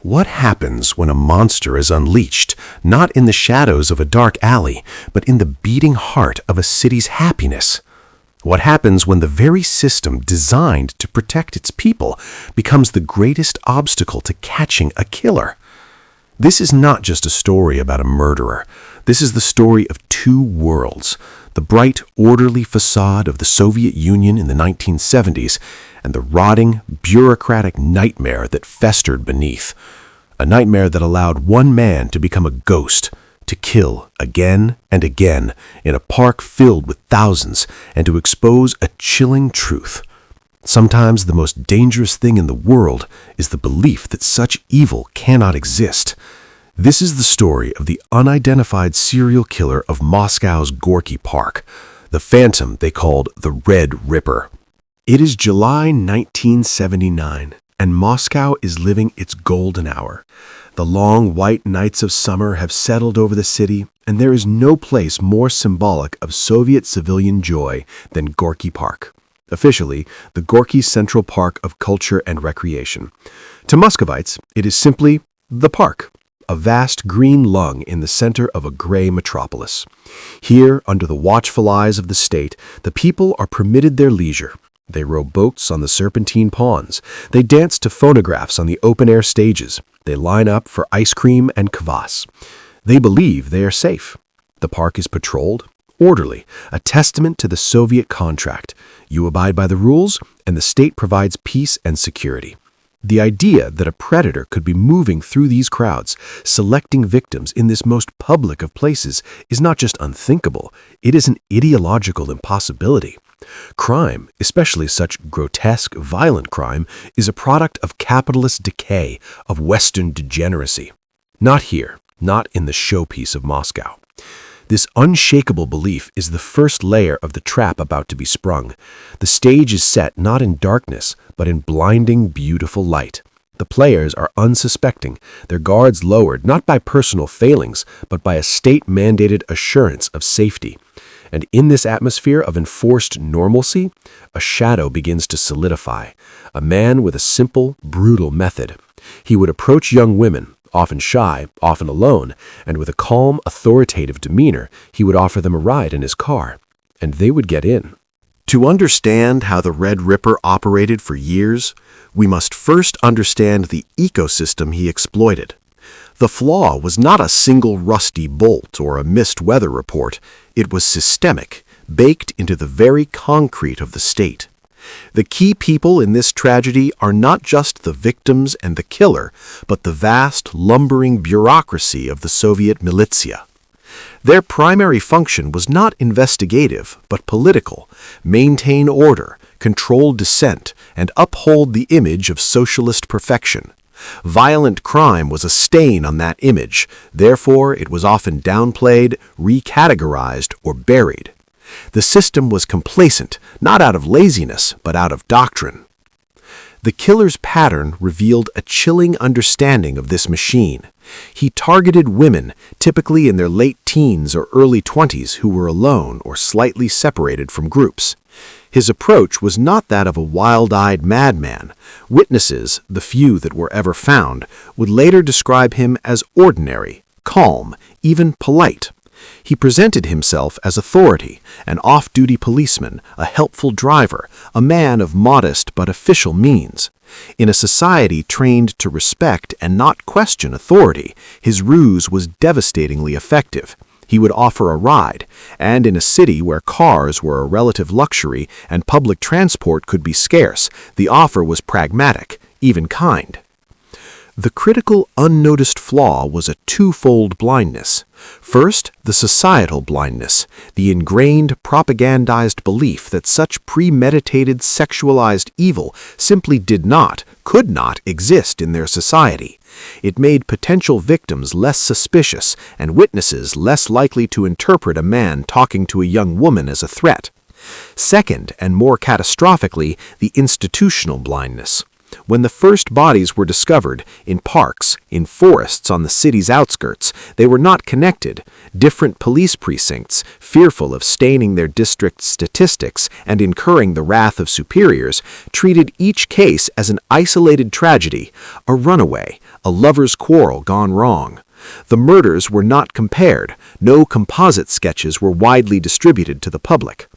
What happens when a monster is unleashed, not in the shadows of a dark alley, but in the beating heart of a city's happiness? What happens when the very system designed to protect its people becomes the greatest obstacle to catching a killer? This is not just a story about a murderer. This is the story of two worlds: the bright, orderly facade of the Soviet Union in the 1970s and the rotting, bureaucratic nightmare that festered beneath. A nightmare that allowed one man to become a ghost, to kill again and again in a park filled with thousands, and to expose a chilling truth. Sometimes the most dangerous thing in the world is the belief that such evil cannot exist. This is the story of the unidentified serial killer of Moscow's Gorky Park, the phantom they called the Red Ripper. It is July 1979, and Moscow is living its golden hour. The long white nights of summer have settled over the city, and there is no place more symbolic of Soviet civilian joy than Gorky Park. Officially, the Gorky Central Park of Culture and Recreation. To Muscovites, it is simply the park, a vast green lung in the center of a gray metropolis. Here, under the watchful eyes of the state, the people are permitted their leisure. They row boats on the serpentine ponds. They dance to phonographs on the open-air stages. They line up for ice cream and kvass. They believe they are safe. The park is patrolled, orderly, a testament to the Soviet contract. You abide by the rules, and the state provides peace and security. The idea that a predator could be moving through these crowds, selecting victims in this most public of places, is not just unthinkable, it is an ideological impossibility. Crime, especially such grotesque, violent crime, is a product of capitalist decay, of Western degeneracy. Not here, not in the showpiece of Moscow. This unshakable belief is the first layer of the trap about to be sprung. The stage is set not in darkness, but in blinding, beautiful light. The players are unsuspecting, their guards lowered not by personal failings, but by a state-mandated assurance of safety. And in this atmosphere of enforced normalcy, a shadow begins to solidify. A man with a simple, brutal method. He would approach young women, often shy, often alone, and with a calm, authoritative demeanor, he would offer them a ride in his car, and they would get in. To understand how the Red Ripper operated for years, we must first understand the ecosystem he exploited. The flaw was not a single rusty bolt or a missed weather report. It was systemic, baked into the very concrete of the state. The key people in this tragedy are not just the victims and the killer, but the vast, lumbering bureaucracy of the Soviet Militsiya. Their primary function was not investigative, but political: maintain order, control dissent, and uphold the image of socialist perfection. Violent crime was a stain on that image, therefore it was often downplayed, recategorized, or buried. The system was complacent, not out of laziness, but out of doctrine. The killer's pattern revealed a chilling understanding of this machine. He targeted women, typically in their late teens or early 20s, who were alone or slightly separated from groups. His approach was not that of a wild-eyed madman. Witnesses, the few that were ever found, would later describe him as ordinary, calm, even polite. He presented himself as authority, an off-duty policeman, a helpful driver, a man of modest but official means. In a society trained to respect and not question authority, his ruse was devastatingly effective. He would offer a ride, and in a city where cars were a relative luxury and public transport could be scarce, the offer was pragmatic, even kind. The critical, unnoticed flaw was a twofold blindness. First, the societal blindness, the ingrained, propagandized belief that such premeditated, sexualized evil simply could not exist in their society. It made potential victims less suspicious and witnesses less likely to interpret a man talking to a young woman as a threat. Second, and more catastrophically, the institutional blindness. When the first bodies were discovered, in parks, in forests on the city's outskirts, they were not connected. Different police precincts, fearful of staining their district's statistics and incurring the wrath of superiors, treated each case as an isolated tragedy, a runaway, a lover's quarrel gone wrong. The murders were not compared. No composite sketches were widely distributed to the public.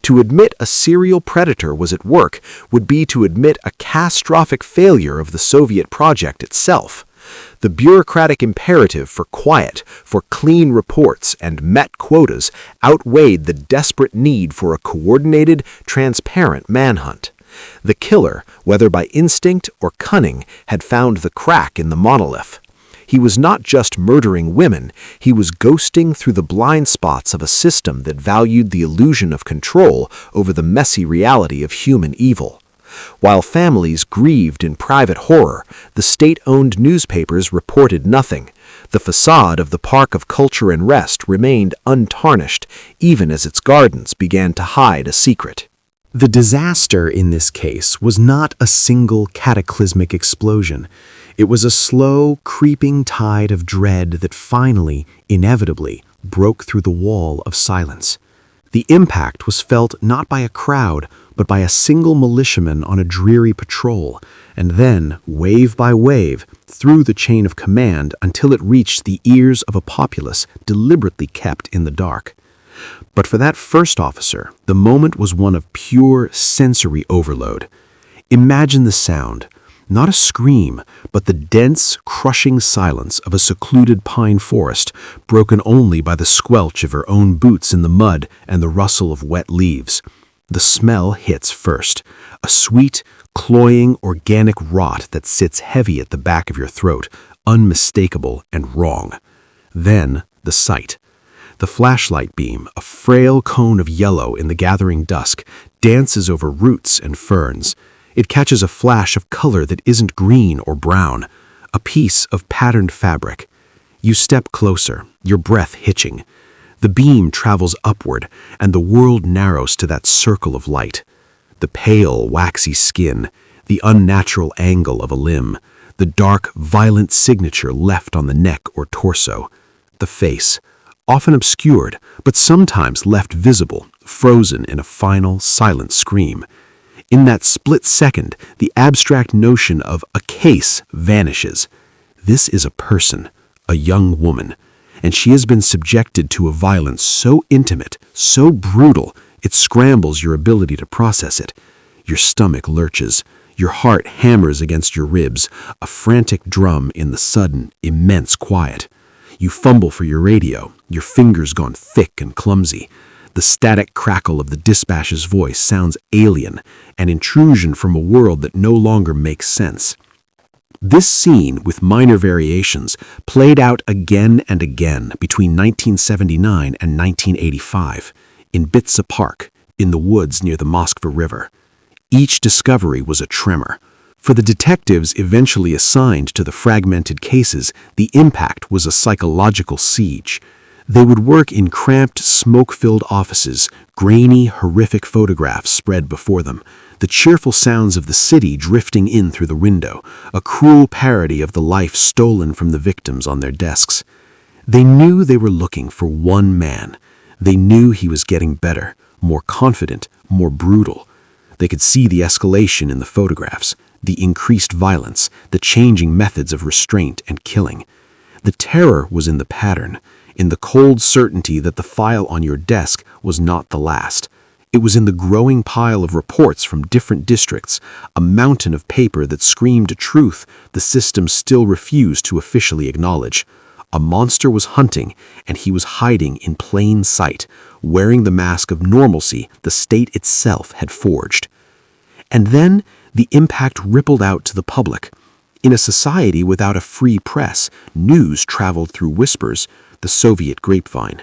To admit a serial predator was at work would be to admit a catastrophic failure of the Soviet project itself. The bureaucratic imperative for quiet, for clean reports and met quotas outweighed the desperate need for a coordinated, transparent manhunt. The killer, whether by instinct or cunning, had found the crack in the monolith. He was not just murdering women, he was ghosting through the blind spots of a system that valued the illusion of control over the messy reality of human evil. While families grieved in private horror, the state-owned newspapers reported nothing. The facade of the Park of Culture and Rest remained untarnished, even as its gardens began to hide a secret. The disaster in this case was not a single cataclysmic explosion. It was a slow, creeping tide of dread that finally, inevitably, broke through the wall of silence. The impact was felt not by a crowd, but by a single militiaman on a dreary patrol, and then, wave by wave, through the chain of command until it reached the ears of a populace deliberately kept in the dark. But for that first officer, the moment was one of pure sensory overload. Imagine the sound, not a scream, but the dense, crushing silence of a secluded pine forest, broken only by the squelch of her own boots in the mud and the rustle of wet leaves. The smell hits first, a sweet, cloying, organic rot that sits heavy at the back of your throat, unmistakable and wrong. Then, the sight. The flashlight beam, a frail cone of yellow in the gathering dusk, dances over roots and ferns. It catches a flash of color that isn't green or brown, a piece of patterned fabric. You step closer, your breath hitching. The beam travels upward, and the world narrows to that circle of light. The pale, waxy skin, the unnatural angle of a limb, the dark, violent signature left on the neck or torso. The face, often obscured, but sometimes left visible, frozen in a final, silent scream. In that split second, the abstract notion of a case vanishes. This is a person, a young woman, and she has been subjected to a violence so intimate, so brutal, it scrambles your ability to process it. Your stomach lurches, your heart hammers against your ribs, a frantic drum in the sudden, immense quiet. You fumble for your radio, your fingers gone thick and clumsy. The static crackle of the dispatch's voice sounds alien, an intrusion from a world that no longer makes sense. This scene, with minor variations, played out again and again between 1979 and 1985, in Bitsa Park, in the woods near the Moskva River. Each discovery was a tremor. For the detectives eventually assigned to the fragmented cases, the impact was a psychological siege. They would work in cramped, smoke-filled offices, grainy, horrific photographs spread before them, the cheerful sounds of the city drifting in through the window, a cruel parody of the life stolen from the victims on their desks. They knew they were looking for one man. They knew he was getting better, more confident, more brutal. They could see the escalation in the photographs, the increased violence, the changing methods of restraint and killing. The terror was in the pattern, in the cold certainty that the file on your desk was not the last. It was in the growing pile of reports from different districts, a mountain of paper that screamed a truth the system still refused to officially acknowledge. A monster was hunting, and he was hiding in plain sight, wearing the mask of normalcy the state itself had forged. And then the impact rippled out to the public. In a society without a free press, news traveled through whispers, the Soviet grapevine.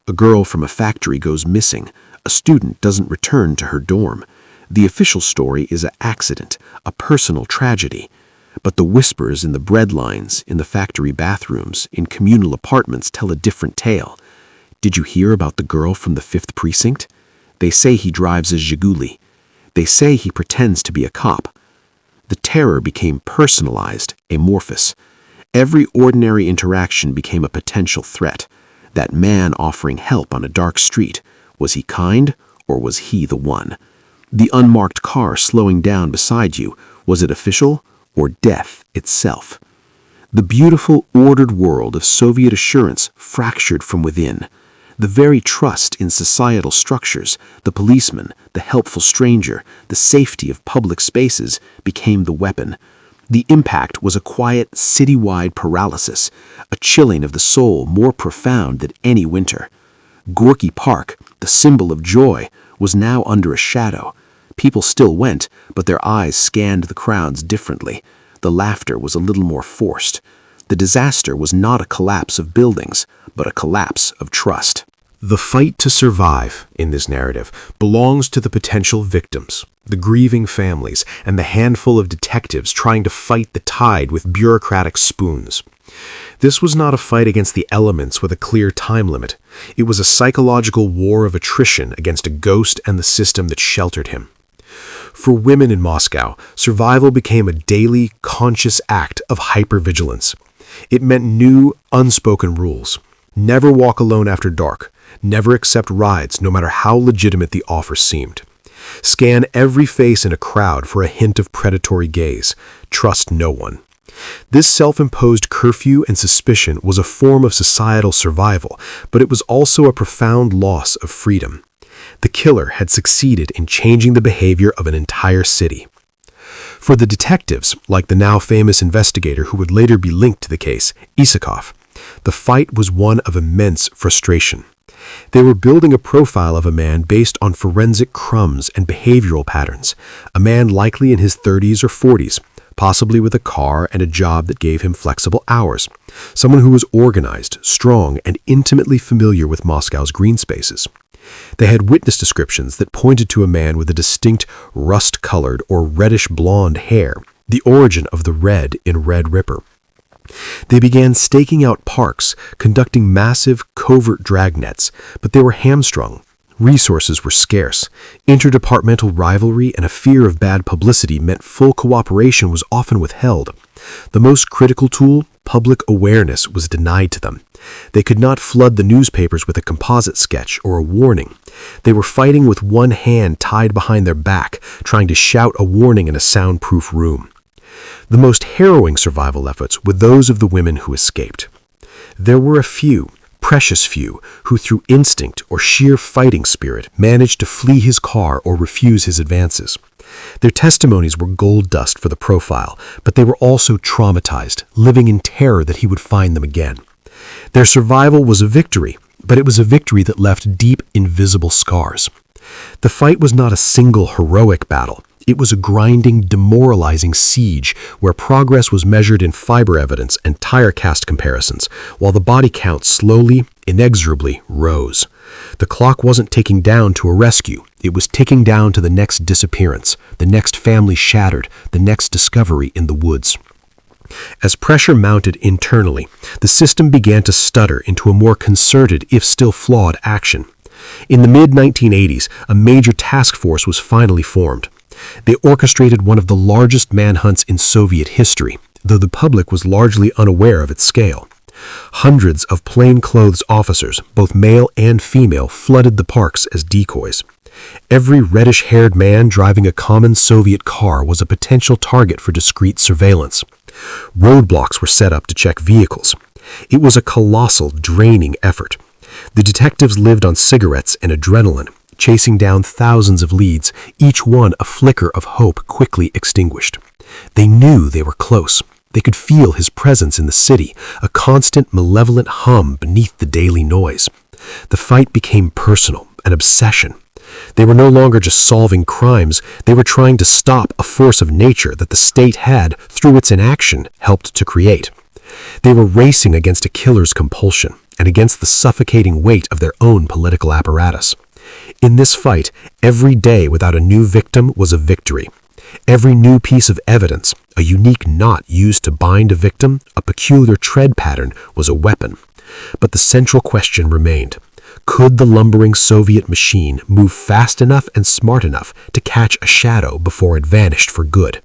A girl from a factory goes missing. A student doesn't return to her dorm. The official story is an accident, a personal tragedy. But the whispers in the bread lines, in the factory bathrooms, in communal apartments tell a different tale. Did you hear about the girl from the 5th precinct? They say he drives a Zhiguli. They say he pretends to be a cop. The terror became personalized, amorphous. Every ordinary interaction became a potential threat. That man offering help on a dark street, was he kind or was he the one? The unmarked car slowing down beside you, was it official or death itself? The beautiful, ordered world of Soviet assurance fractured from within. The very trust in societal structures, the policeman, the helpful stranger, the safety of public spaces became the weapon. The impact was a quiet, citywide paralysis, a chilling of the soul more profound than any winter. Gorky Park, the symbol of joy, was now under a shadow. People still went, but their eyes scanned the crowds differently. The laughter was a little more forced. The disaster was not a collapse of buildings, but a collapse of trust. The fight to survive in this narrative belongs to the potential victims, the grieving families, and the handful of detectives trying to fight the tide with bureaucratic spoons. This was not a fight against the elements with a clear time limit. It was a psychological war of attrition against a ghost and the system that sheltered him. For women in Moscow, survival became a daily, conscious act of hypervigilance. It meant new, unspoken rules. Never walk alone after dark. Never accept rides, no matter how legitimate the offer seemed. Scan every face in a crowd for a hint of predatory gaze. Trust no one. This self-imposed curfew and suspicion was a form of societal survival, but it was also a profound loss of freedom. The killer had succeeded in changing the behavior of an entire city. For the detectives, like the now famous investigator who would later be linked to the case, Isakov, the fight was one of immense frustration. They were building a profile of a man based on forensic crumbs and behavioral patterns, a man likely in his 30s or 40s, possibly with a car and a job that gave him flexible hours, someone who was organized, strong, and intimately familiar with Moscow's green spaces. They had witness descriptions that pointed to a man with a distinct rust-colored or reddish-blonde hair, the origin of the red in Red Ripper. They began staking out parks, conducting massive, covert dragnets, but they were hamstrung. Resources were scarce. Interdepartmental rivalry and a fear of bad publicity meant full cooperation was often withheld. The most critical tool, public awareness, was denied to them. They could not flood the newspapers with a composite sketch or a warning. They were fighting with one hand tied behind their back, trying to shout a warning in a soundproof room. The most harrowing survival efforts were those of the women who escaped. There were a few, precious few, who through instinct or sheer fighting spirit managed to flee his car or refuse his advances. Their testimonies were gold dust for the profile, but they were also traumatized, living in terror that he would find them again. Their survival was a victory, but it was a victory that left deep, invisible scars. The fight was not a single heroic battle. It was a grinding, demoralizing siege where progress was measured in fiber evidence and tire cast comparisons, while the body count slowly, inexorably rose. The clock wasn't ticking down to a rescue. It was ticking down to the next disappearance, the next family shattered, the next discovery in the woods. As pressure mounted internally, the system began to stutter into a more concerted, if still flawed, action. In the mid-1980s, a major task force was finally formed. They orchestrated one of the largest manhunts in Soviet history, though the public was largely unaware of its scale. Hundreds of plainclothes officers, both male and female, flooded the parks as decoys. Every reddish-haired man driving a common Soviet car was a potential target for discreet surveillance. Roadblocks were set up to check vehicles. It was a colossal, draining effort. The detectives lived on cigarettes and adrenaline, chasing down thousands of leads, each one a flicker of hope quickly extinguished. They knew they were close. They could feel his presence in the city, a constant, malevolent hum beneath the daily noise. The fight became personal, an obsession. They were no longer just solving crimes, they were trying to stop a force of nature that the state had, through its inaction, helped to create. They were racing against a killer's compulsion and against the suffocating weight of their own political apparatus. In this fight, every day without a new victim was a victory. Every new piece of evidence, a unique knot used to bind a victim, a peculiar tread pattern, was a weapon. But the central question remained. Could the lumbering Soviet machine move fast enough and smart enough to catch a shadow before it vanished for good?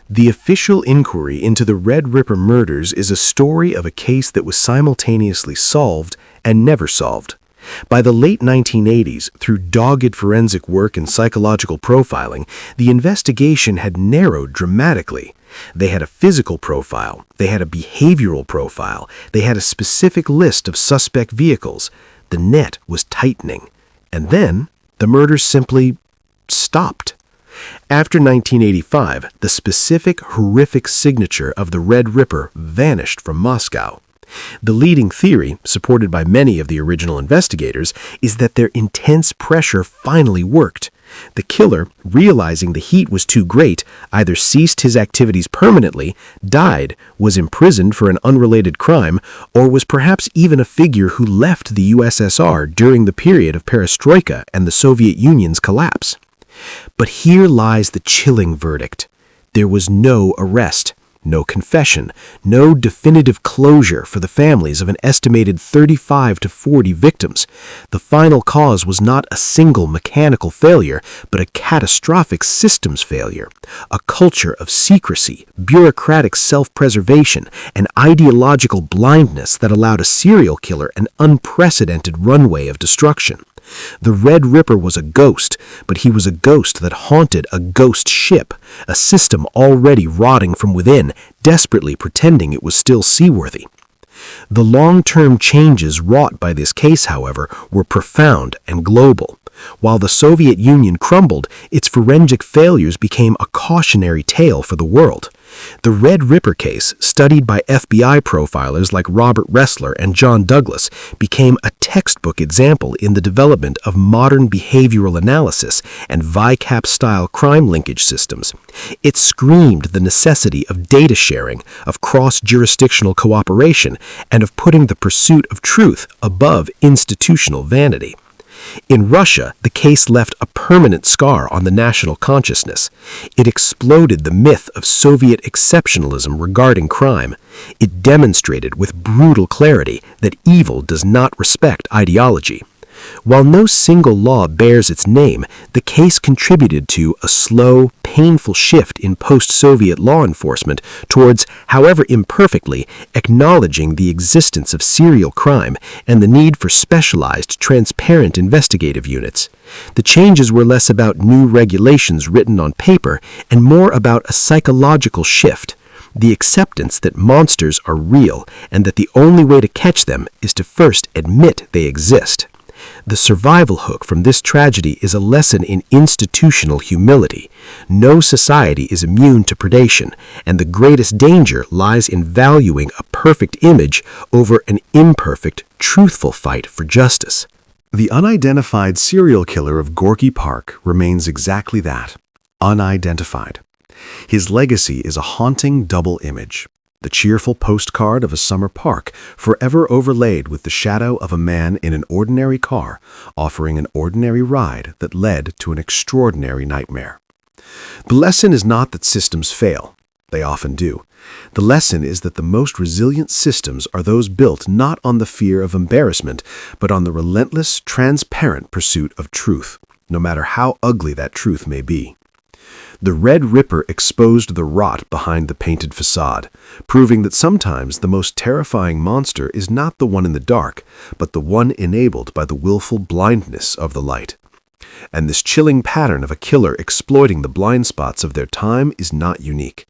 The official inquiry into the Red Ripper murders is a story of a case that was simultaneously solved and never solved. By the late 1980s, through dogged forensic work and psychological profiling, the investigation had narrowed dramatically. They had a physical profile, they had a behavioral profile, they had a specific list of suspect vehicles. The net was tightening. And then, the murders simply stopped. After 1985, the specific, horrific signature of the Red Ripper vanished from Moscow. The leading theory, supported by many of the original investigators, is that their intense pressure finally worked. The killer, realizing the heat was too great, either ceased his activities permanently, died, was imprisoned for an unrelated crime, or was perhaps even a figure who left the USSR during the period of perestroika and the Soviet Union's collapse. But here lies the chilling verdict. There was no arrest, no confession, no definitive closure for the families of an estimated 35 to 40 victims. The final cause was not a single mechanical failure, but a catastrophic systems failure, a culture of secrecy, bureaucratic self-preservation, and ideological blindness that allowed a serial killer an unprecedented runway of destruction. The Red Ripper was a ghost, but he was a ghost that haunted a ghost ship, a system already rotting from within, desperately pretending it was still seaworthy. The long-term changes wrought by this case, however, were profound and global. While the Soviet Union crumbled, its forensic failures became a cautionary tale for the world. The Red Ripper case, studied by FBI profilers like Robert Ressler and John Douglas, became a textbook example in the development of modern behavioral analysis and VICAP-style crime linkage systems. It screamed the necessity of data sharing, of cross-jurisdictional cooperation, and of putting the pursuit of truth above institutional vanity. In Russia, the case left a permanent scar on the national consciousness. It exploded the myth of Soviet exceptionalism regarding crime. It demonstrated with brutal clarity that evil does not respect ideology. While no single law bears its name, the case contributed to a slow, painful shift in post-Soviet law enforcement towards, however imperfectly, acknowledging the existence of serial crime and the need for specialized, transparent investigative units. The changes were less about new regulations written on paper and more about a psychological shift. The acceptance that monsters are real and that the only way to catch them is to first admit they exist. The survival hook from this tragedy is a lesson in institutional humility. No society is immune to predation, and the greatest danger lies in valuing a perfect image over an imperfect, truthful fight for justice. The unidentified serial killer of Gorky Park remains exactly that, unidentified. His legacy is a haunting double image. The cheerful postcard of a summer park, forever overlaid with the shadow of a man in an ordinary car, offering an ordinary ride that led to an extraordinary nightmare. The lesson is not that systems fail. They often do. The lesson is that the most resilient systems are those built not on the fear of embarrassment, but on the relentless, transparent pursuit of truth, no matter how ugly that truth may be. The Red Ripper exposed the rot behind the painted facade, proving that sometimes the most terrifying monster is not the one in the dark, but the one enabled by the willful blindness of the light. And this chilling pattern of a killer exploiting the blind spots of their time is not unique.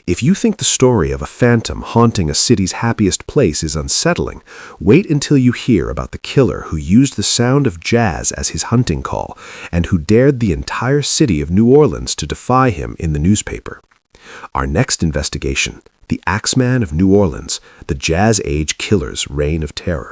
If you think the story of a phantom haunting a city's happiest place is unsettling, wait until you hear about the killer who used the sound of jazz as his hunting call and who dared the entire city of New Orleans to defy him in the newspaper. Our next investigation, the Axeman of New Orleans, the Jazz Age killer's reign of terror.